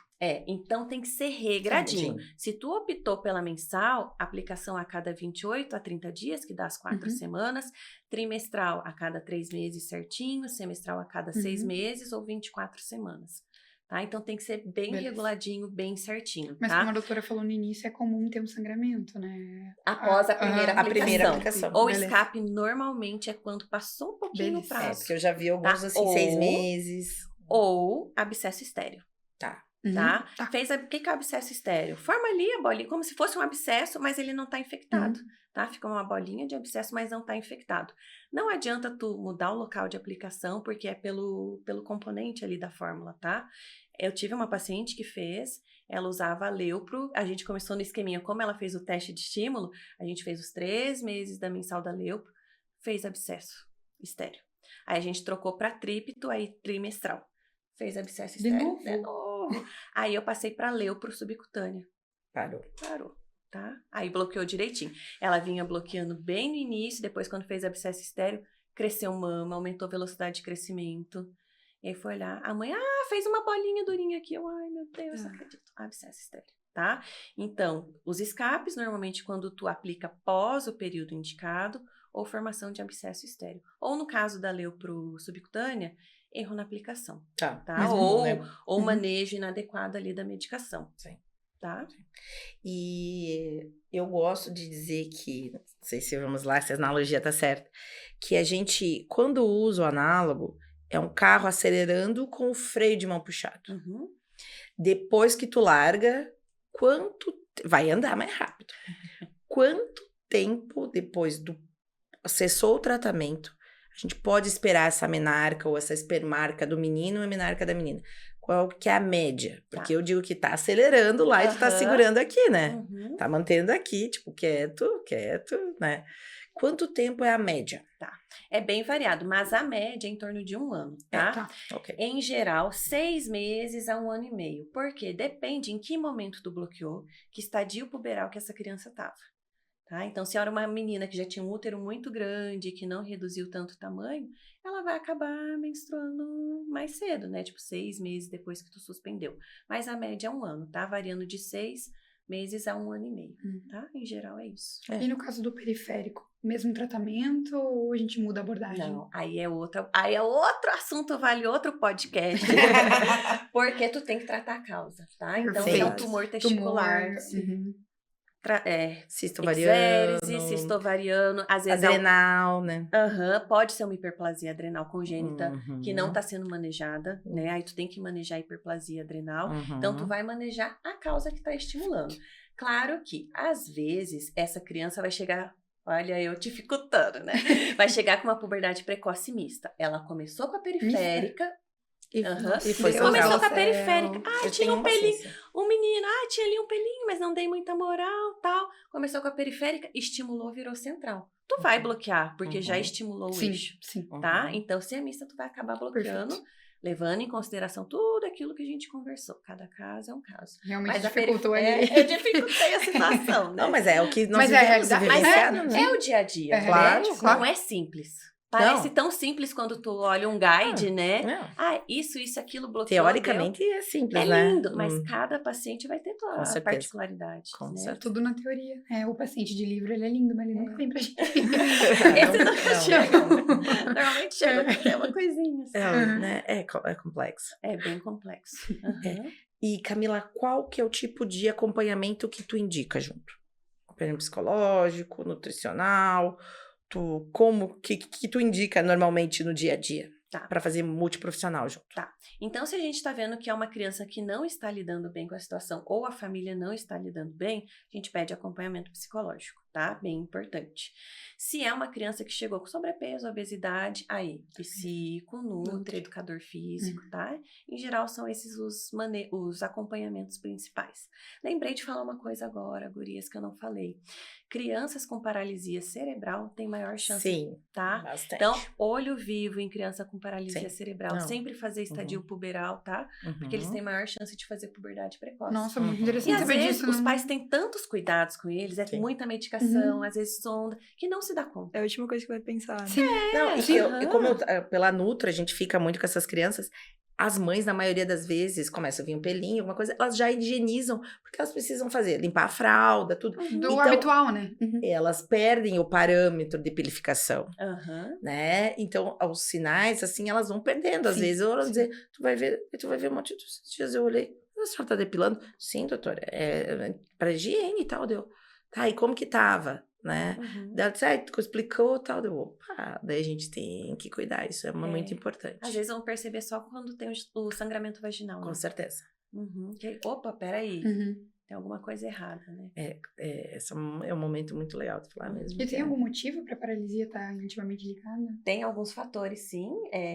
Então tem que ser regradinho. Regradinho. Se tu optou pela mensal, aplicação a cada 28 a 30 dias, que dá as 4 semanas, trimestral a cada 3 meses certinho, semestral a cada 6 meses ou 24 semanas. Tá? Então tem que ser bem reguladinho, bem certinho, Mas tá? como a doutora falou no início, é comum ter um sangramento, né? Após a primeira aplicação. A primeira aplicação. Ou Beleza. escape normalmente é quando passou um pouquinho o Beleza. prazo. Porque eu já vi alguns, Tá? assim, Ou- 6 meses. Ou abscesso estéreo. Tá. Tá? Tá. O que é o abscesso estéreo? Forma ali a bolinha, como se fosse um abscesso, mas ele não tá infectado, tá? Fica uma bolinha de abscesso, mas não tá infectado. Não adianta tu mudar o local de aplicação, porque é pelo componente ali da fórmula, tá? Eu tive uma paciente que fez, ela usava a Leupro, a gente começou no esqueminha, como ela fez o teste de estímulo, a gente fez os 3 meses da mensal da Leupro, fez abscesso estéreo. Aí a gente trocou para trípto, aí trimestral. Fez abscesso De estéreo. novo? De novo. Aí eu passei para Leupro subcutânea. Parou. Parou, tá? Aí bloqueou direitinho. Ela vinha bloqueando bem no início, depois quando fez abscesso estéreo, cresceu mama, aumentou a velocidade de crescimento. E aí foi olhar, a mãe, fez uma bolinha durinha aqui. Eu, ai meu Deus, não acredito. Abscesso estéreo. tá? Então, os escapes, normalmente, quando tu aplica após o período indicado, ou formação de abscesso estéreo. Ou no caso da Leupro subcutânea, erro na aplicação, Tá. tá? Mas Ou, né? ou manejo inadequado ali da medicação, Sim. tá? E eu gosto de dizer que, não sei se vamos lá, se a analogia tá certa, que a gente, quando usa o análogo, é um carro acelerando com o freio de mão puxado. Uhum. Depois que tu larga, vai andar mais rápido. Quanto tempo depois do cessou o tratamento, a gente pode esperar essa menarca ou essa espermarca do menino e a menarca da menina? Qual que é a média? Porque eu digo que tá acelerando lá e tu tá Aham. segurando aqui, né? Uhum. Tá mantendo aqui, tipo, quieto, né? Quanto tempo é a média? É bem variado, mas a média é em torno de 1 ano, tá? Tá. Ok. Em geral, 6 meses a 1 ano e meio. Porque depende em que momento tu bloqueou, que estadio puberal que essa criança tava. Tá? Então, se era uma menina que já tinha um útero muito grande, que não reduziu tanto o tamanho, ela vai acabar menstruando mais cedo, né? Tipo, 6 meses depois que tu suspendeu. Mas a média é 1 ano, tá? Variando de 6 meses a 1 ano e meio, tá? Em geral é isso. É. E no caso do periférico, mesmo tratamento ou a gente muda a abordagem? Não, aí é outro assunto, vale outro podcast. Porque tu tem que tratar a causa, tá? Então, se é um Perfeito. tumor testicular, Uhum. Cisto exérese, ovariano, cisto ovariano, às vezes adrenal, né? pode ser uma hiperplasia adrenal congênita que não Uhum. está sendo manejada, né? Aí tu tem que manejar a hiperplasia adrenal. Então, tu Uhum. vai manejar a causa que está estimulando. Claro que, às vezes, essa criança vai chegar... Olha, eu dificultando, né? Vai chegar com uma puberdade precoce mista. Ela começou com a periférica... E, Aham. e foi Deus Começou do com a céu. periférica. Ah, Eu tinha tenho um uma pelinho. ciência. Um menino, tinha ali um pelinho, mas não dei muita moral, tal. Começou com a periférica, estimulou, virou central. Tu vai bloquear, porque já Uhum. estimulou o Sim, eixo, sim. tá? Uhum. Então, se é mista, tu vai acabar bloqueando, Perfeito. levando em consideração tudo aquilo que a gente conversou. Cada caso é um caso. Realmente Mas a dificultou perif- ali. eu dificultei a situação, né? Não, mas é o que nós Mas é a vivemos, realidade. vivenciado, Mas né? É o dia a dia, É, né? claro, Tipo, claro. não é simples. Parece tão simples quando tu olha um guide, né? Não. Isso, aquilo, bloqueou, Teoricamente é simples, é né? lindo, mas cada paciente vai ter Com sua certeza. particularidade. Com né? certeza. Tudo na teoria. O paciente de livro, ele é lindo, mas ele nunca vem pra gente. Esse Não, nunca não. chega. Normalmente chega pra ter uma coisinha. assim. Né? É complexo. É bem complexo. Aham. E, Camila, qual que é o tipo de acompanhamento que tu indica junto? Acompanhamento psicológico, nutricional, que tu indica normalmente no dia a dia? Tá. Para fazer multiprofissional junto. Então, se a gente está vendo que é uma criança que não está lidando bem com a situação ou a família não está lidando bem, a gente pede acompanhamento psicológico, tá? Bem importante. Se é uma criança que chegou com sobrepeso, obesidade, aí, psico, nutri, educador físico, tá? Em geral, são esses os acompanhamentos principais. Lembrei de falar uma coisa agora, gurias, que eu não falei. Crianças com paralisia cerebral têm maior chance, Sim, tá? bastante. Então, olho vivo em criança com paralisia Sim. cerebral, Não. sempre fazer estadio puberal, tá? Porque eles têm maior chance de fazer puberdade precoce. Nossa, muito Uhum. E interessante às saber vezes disso. os né? pais têm tantos cuidados com eles, Sim. muita medicação, às vezes sonda, que não se dá conta. É a última coisa que vai pensar, né? Sim. Não, e sim, como pela Nutra, a gente fica muito com essas crianças, as mães, na maioria das vezes, começa a vir um pelinho, alguma coisa, elas já higienizam, porque elas precisam fazer, limpar a fralda, tudo. Do Então, habitual, né? Uhum. elas perdem o parâmetro de pilificação, Aham. né? Então, os sinais, assim, elas vão perdendo. Às Sim, vezes, eu vou dizer, tu vai ver um monte de dias. Eu olhei, a senhora tá depilando? Sim, doutora, é para higiene e tal, deu. Tá, e como que tava, né? Uhum. Daí ela disse, tu explicou tal, deu, opa, daí a gente tem que cuidar, isso é muito importante. Às vezes vão perceber só quando tem o sangramento vaginal. Com né? certeza. Uhum. Opa, peraí, Uhum. tem alguma coisa errada, né? Esse é um momento muito legal de falar mesmo. E tem algum motivo pra paralisia estar intimamente ligada? Tem alguns fatores, sim,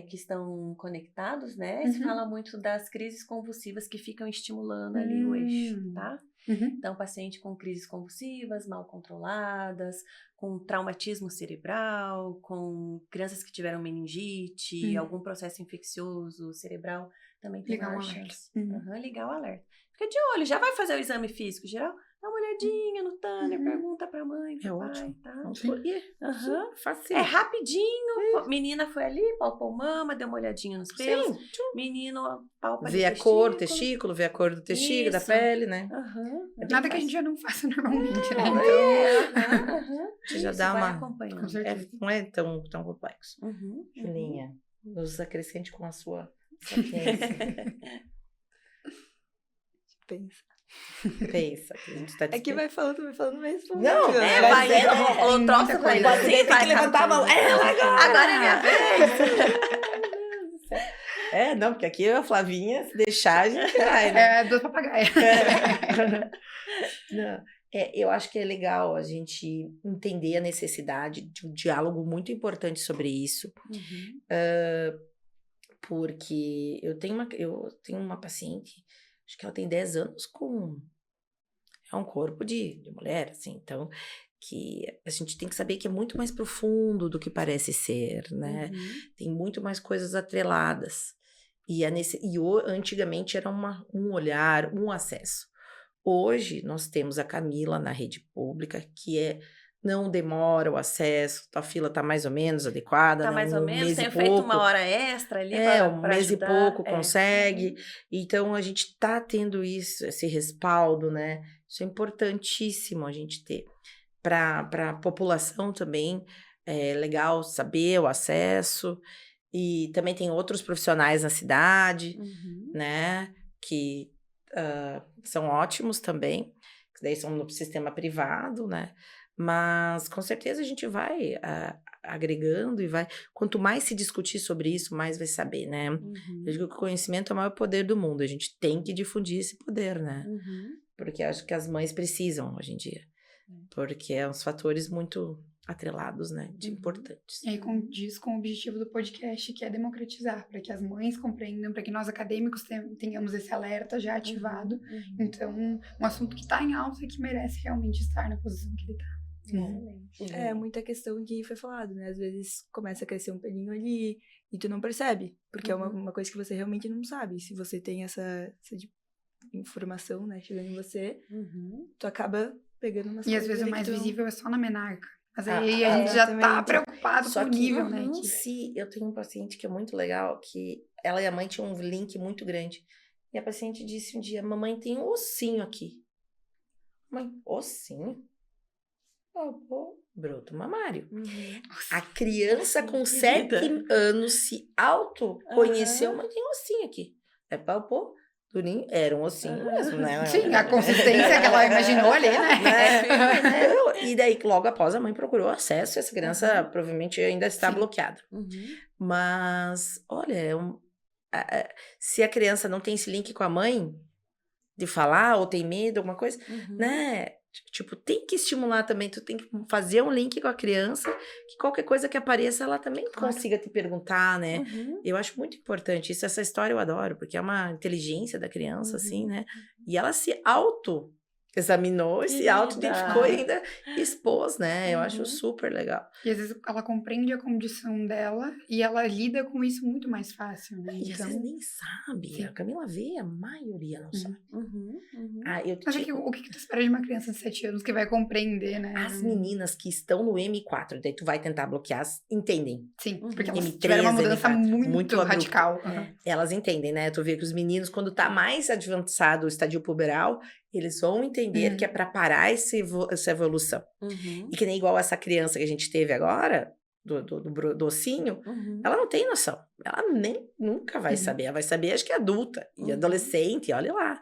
que estão conectados, né? Se Uhum. fala muito das crises convulsivas que ficam estimulando ali o eixo, tá? Uhum. Então, paciente com crises convulsivas, mal controladas, com traumatismo cerebral, com crianças que tiveram meningite, algum processo infeccioso cerebral, também tem Ligar um maior alerta. chance. Uhum. Ligar o alerta. Fica de olho, já vai fazer o exame físico geral? Dá uma olhadinha no Tanner, pergunta pra mãe, pro pai, ótimo. tá? Aham. Facinho. É rapidinho. Menina foi ali, palpou mama, deu uma olhadinha nos pelos. Sim. Menino, palpa Vê a cor do testículo, vê a cor do testículo, da Isso. pele, né? Aham. Nada que a gente já não faça normalmente, né? Então, Você já isso, dá vai uma... acompanhando. Com certeza. não é tão complexo. Julinha. Nos acrescente com a sua sapiência. Pensa. Pensa, que a gente tá É que vai falando mesmo. Não, né? vai, vai, é, o troço muita vai. coisa. Você tem que levantar a mão. Agora é minha vez. Não, porque aqui a Flavinha, se deixar, a gente vai, né? É, duas papagaias. Não, eu acho que é legal a gente entender a necessidade de um diálogo muito importante sobre isso, porque eu tenho uma paciente, acho que ela tem 10 anos é um corpo de mulher, assim, então, que a gente tem que saber que é muito mais profundo do que parece ser, né? Tem muito mais coisas atreladas. Antigamente era um olhar, um acesso. Hoje nós temos a Camila na rede pública, que não demora o acesso, a fila está mais ou menos adequada. Tá né? mais ou Um menos, mês tenho e feito pouco. uma hora extra ali Um mês ajudar. e pouco consegue. Então a gente está tendo esse respaldo, né? Isso é importantíssimo a gente ter. Para a população também é legal saber o acesso. E também tem outros profissionais na cidade, né? Que são ótimos também, que daí são no sistema privado, né? Mas com certeza a gente vai agregando e vai... Quanto mais se discutir sobre isso, mais vai saber, né? Eu digo que o conhecimento é o maior poder do mundo. A gente tem que difundir esse poder, né? Porque acho que as mães precisam hoje em dia. Porque é uns fatores muito atrelados, né? De importantes. E aí condiz com o objetivo do podcast, que é democratizar, para que as mães compreendam, para que nós acadêmicos tenhamos esse alerta já ativado. Então, um assunto que está em alta e que merece realmente estar na posição que ele está. É muita questão que foi falado, né? Às vezes começa a crescer um pelinho ali e tu não percebe, porque é uma coisa que você realmente não sabe. Se você tem essa informação, né, chegando em você, tu acaba pegando umas E coisas às vezes o ali mais que tu não- visível é só na menarca. Mas aí a gente já tá exatamente. preocupado Só com o que nível, né? se eu tenho um paciente que é muito legal, que ela e a mãe tinham um link muito grande. E a paciente disse um dia, mamãe tem um ossinho aqui. Mãe, ossinho? Pô, broto mamário. A criança com 7 anos se autoconheceu, mas tem um ossinho aqui. Palpou, durinho, era um ossinho mesmo, né? Sim, a consistência que ela imaginou ali, né? E daí, logo após, a mãe procurou acesso e essa criança provavelmente ainda está bloqueada. Mas, olha, se a criança não tem esse link com a mãe, de falar, ou tem medo, alguma coisa, né? Tipo, tem que estimular também, tu tem que fazer um link com a criança, que qualquer coisa que apareça, ela também consiga te perguntar, né? Eu acho muito importante isso, essa história eu adoro, porque é uma inteligência da criança, assim, né? E ela se auto-examinou e se auto-identificou e ainda expôs, né? Eu acho super legal. E às vezes ela compreende a condição dela e ela lida com isso muito mais fácil, né? E às vezes nem sabe. Sim. A Camila vê, a maioria não sabe. Mas o que tu espera de uma criança de 7 anos que vai compreender, né? As meninas que estão no M4, daí tu vai tentar bloquear, entendem. Sim, porque elas M3, tiveram uma mudança M4, muito abrupta. radical. Elas entendem, né? Tu vê que os meninos, quando tá mais avançado o estadio puberal, eles vão entender que é pra parar essa evolução. E que nem igual essa criança que a gente teve agora, do ossinho, ela não tem noção. Ela nunca vai saber. Ela vai saber, acho que é adulta e adolescente, olha lá.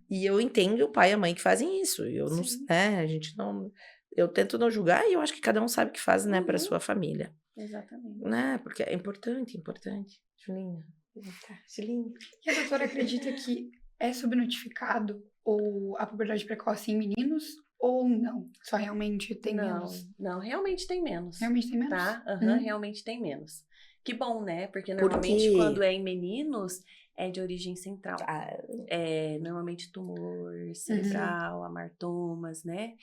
E eu entendo o pai e a mãe que fazem isso. Eu não, né? A gente não... Eu tento não julgar e eu acho que cada um sabe o que faz, né? Pra sua família. Exatamente. Né? Porque é importante. Julinha. Julinha. E a doutora acredita que é subnotificado a puberdade precoce em meninos ou não? Só realmente tem menos? Não, realmente tem menos. Realmente tem menos? Tá? Realmente tem menos. Que bom, né? Porque normalmente quando é em meninos, é de origem central. É normalmente tumor cerebral, amartomas, né?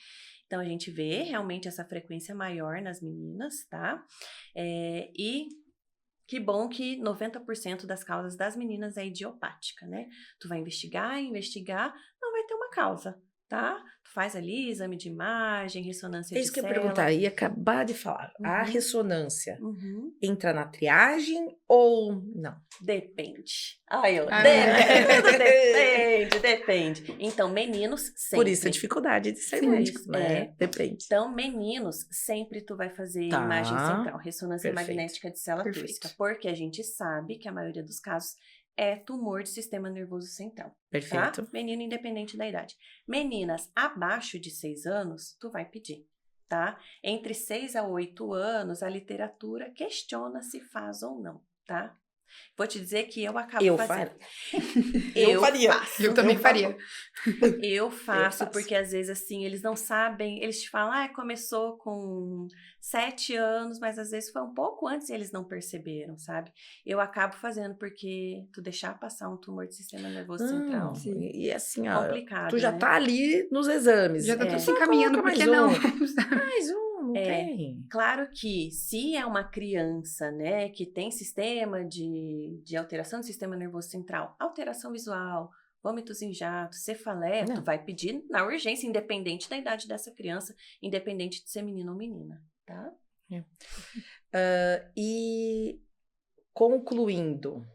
Então a gente vê realmente essa frequência maior nas meninas, tá? E que bom que 90% das causas das meninas é idiopática, né? Tu vai investigar, não vai ter uma causa. tá? Tu faz ali exame de imagem, ressonância É de isso que eu ia célula. perguntar, ia acabar de falar. A Uhum. ressonância Uhum. entra na triagem ou não? Depende. Ai, eu... Ah, Depende. Então, meninos sempre. Por isso a dificuldade de ser Sim, médico, isso, né? Depende. Então, meninos, sempre tu vai fazer Tá, imagem central, ressonância perfeito. magnética de célula Perfeito. túrcica, porque a gente sabe que a maioria dos casos é tumor de sistema nervoso central, tá? Perfeito. Menino independente da idade. Meninas abaixo de 6 anos, tu vai pedir, tá? Entre 6 a 8 anos, a literatura questiona se faz ou não, tá? Vou te dizer que eu acabo Eu fazendo. Eu faria. Faço. Eu também faria. Eu faço, faço. porque às vezes, assim, eles não sabem, eles te falam, começou com 7 anos, mas às vezes foi um pouco antes e eles não perceberam, sabe? Eu acabo fazendo, porque tu deixar passar um tumor de sistema nervoso central, Não, Sim. e assim, ó, complicado, tu já né? tá ali nos exames. Já tá tudo É. se encaminhando, Coloca por que mais não? Mais um, não É. tem. Claro que se é uma criança, né, que tem sistema de alteração do sistema nervoso central, alteração visual, vômitos em jato, cefaleia, Não. tu vai pedir na urgência, independente da idade dessa criança, independente de ser menino ou menina, tá? E concluindo,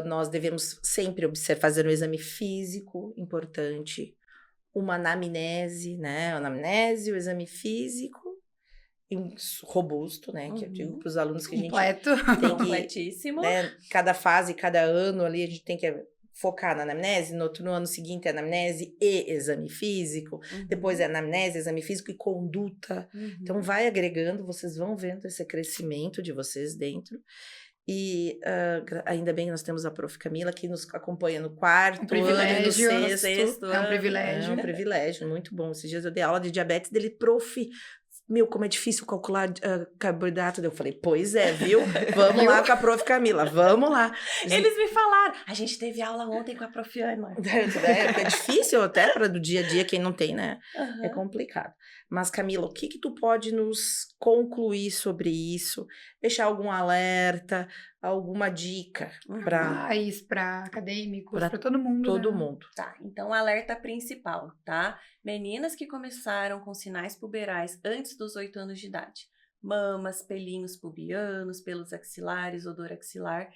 nós devemos sempre fazer um exame físico importante, uma anamnese, né? Anamnese, o exame físico robusto, né? Que eu digo para os alunos que a gente Completo. tem que, Completíssimo. né? Cada fase, cada ano ali, a gente tem que focar na anamnese, no ano seguinte é anamnese e exame físico, depois é anamnese, exame físico e conduta. Uhum. Então, vai agregando, vocês vão vendo esse crescimento de vocês dentro. E ainda bem que nós temos a Prof. Camila, que nos acompanha no quarto ano, privilégio, no no sexto. É um privilégio. É um privilégio, muito bom. Esses dias eu dei aula de diabetes dele, prof. Meu, como é difícil calcular carboidrato. Eu falei, pois é, viu? Vamos lá com a Prof. Camila, vamos lá. Eles me falaram, a gente teve aula ontem com a Prof. Ana. É difícil até para do dia a dia, quem não tem, né? Uhum. É complicado. Mas, Camila, o que tu pode nos concluir sobre isso? Deixar algum alerta, alguma dica para Pais, para acadêmicos, Pra para todo mundo. todo né? mundo? Tá, então o alerta principal, tá? Meninas que começaram com sinais puberais antes dos 8 anos de idade. Mamas, pelinhos pubianos, pelos axilares, odor axilar,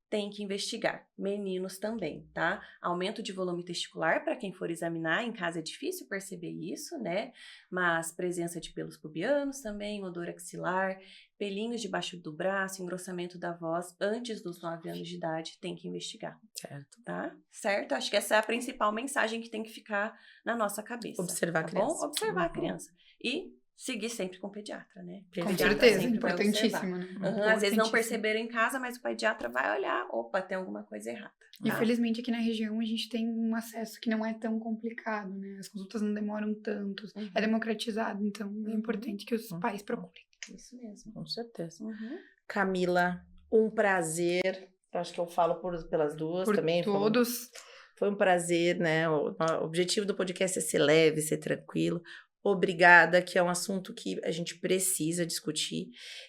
tem que investigar. Meninos também, tá? Aumento de volume testicular, para quem for examinar, em casa é difícil perceber isso, né? Mas presença de pelos pubianos também, odor axilar, pelinhos debaixo do braço, engrossamento da voz antes dos 9 anos de idade, tem que investigar. Certo. Tá? Certo? Acho que essa é a principal mensagem que tem que ficar na nossa cabeça. Observar a tá criança. Bom? Observar a Uhum. criança. E seguir sempre com o pediatra, né? Com Pediatra certeza, sempre vai importantíssimo, né? Às vezes não Importantíssimo. perceberam em casa, mas o pediatra vai olhar, opa, tem alguma coisa errada. E tá? felizmente aqui na região a gente tem um acesso que não é tão complicado, né? As consultas não demoram tanto, Uhum. é democratizado, então é importante que os pais procurem. Isso mesmo. Com certeza. Uhum. Camila, um prazer. Eu acho que eu falo pelas duas Por também. todos. Foi um prazer, né? O objetivo do podcast é ser leve, ser tranquilo. Obrigada, que é um assunto que a gente precisa discutir.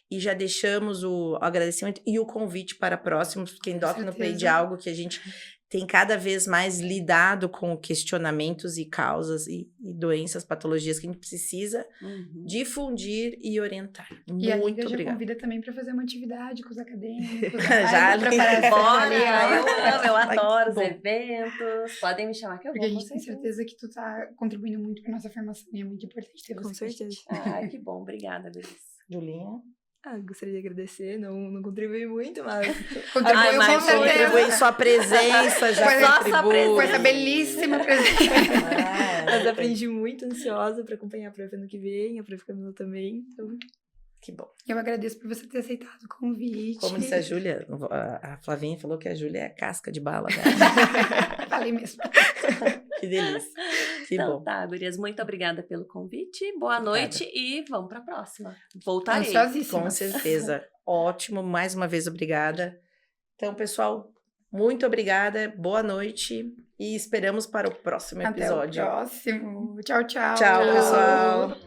E já deixamos o agradecimento e o convite para próximos, porque Endocrinoplegia é algo que a gente tem cada vez mais lidado com questionamentos e causas e doenças, patologias que a gente precisa Uhum. difundir e orientar. E a Muito Liga já obrigada. convida também para fazer uma atividade com os acadêmicos. Já, para Liga. Bora! ali, ó. Eu Ai, que adoro os bom. eventos. Podem me chamar que eu vou. Porque a com gente tem certeza. certeza que tu tá contribuindo muito para nossa formação e é muito importante ter Com você aqui. certeza. Ai, que bom. Obrigada, Belis. Julinha? Gostaria de agradecer, não contribuí muito, mas Contribuiu mas com certeza. Contribui sua presença, já Foi nossa contribui. Com essa belíssima presença. mas aprendi muito, ansiosa para acompanhar a Prof ano que vem, a Prof Camila também. Então, Que bom. Eu agradeço por você ter aceitado o convite. Como disse a Júlia, a Flavinha falou que a Júlia é a casca de bala dela. Falei mesmo. Que delícia. Que Então bom. tá, gurias, muito obrigada pelo convite. Boa noite e vamos pra próxima. Voltarei. Ansiosíssima. Com certeza. Ótimo. Mais uma vez, obrigada. Então, pessoal, muito obrigada. Boa noite. E esperamos para o próximo Até o episódio. próximo. Tchau, tchau. Tchau, pessoal.